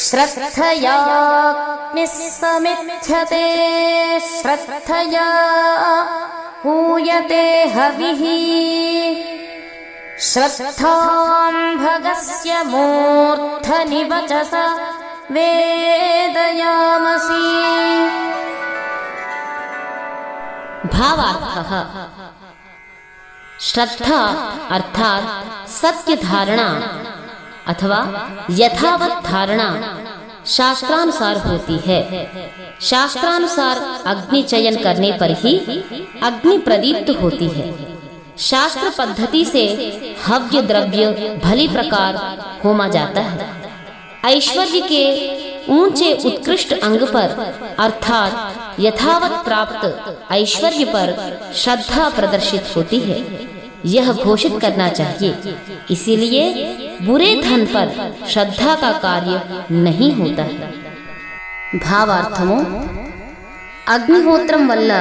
శ్రద్ధయాగ్నిః సమిధ్యతే శ్రద్ధయా హూయతే హవిః శ్రద్ధాం భగస్య మూర్ధని వచసా వేదయామసి। भावार्थः श्रद्धा अर्थात सत्य धारणा अथवा यथावत धारणा शास्त्रानुसार होती है। शास्त्रानुसार अग्नि चयन करने पर ही अग्नि प्रदीप्त होती है। शास्त्र पद्धति से हव्य द्रव्य भली प्रकार होमा जाता है। ऐश्वर्य के ऊंचे उत्कृष्ट अंग पर अर्थात यथावत प्राप्त ऐश्वर्य पर श्रद्धा प्रदर्शित होती है, यह घोषित करना चाहिए। इसीलिए बुरे धन पर श्रद्धा का कार्य नहीं होता है। భావార్థము అగ్నిహోత్రం వల్ల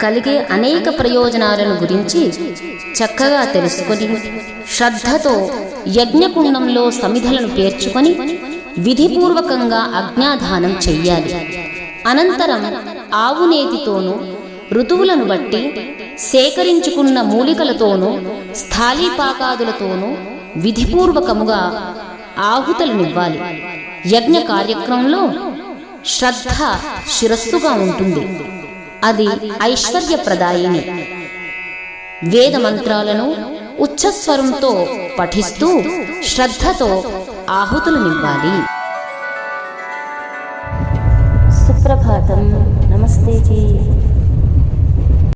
కలిగే అనేక ప్రయోజనాలను గురించి చక్కగా తెలుసుకొని శ్రద్ధతో యజ్ఞకుండంలో సమిధలను పేర్చుకొని విధిపూర్వకంగా అగ్న్యాధానం చెయ్యాలి। అనంతరం ఆవునేతితోనూ ఋతువులను బట్టి సేకరించుకున్న మూలికలతోనూ స్థాళీపాకాదులతోనూ విధిపూర్వకముగా ఆహుతులనివ్వాలి। యజ్ఞ కార్యక్రమంలో శ్రద్ధ శిరస్సుగా ఉంటుంది, అది ఐశ్వర్యప్రదాయిని। వేద మంత్రాలను ఉచ్చస్వరంతో పఠిస్తూ శ్రద్ధతో ఆహుతులనివ్వాలి। సుప్రభాతం।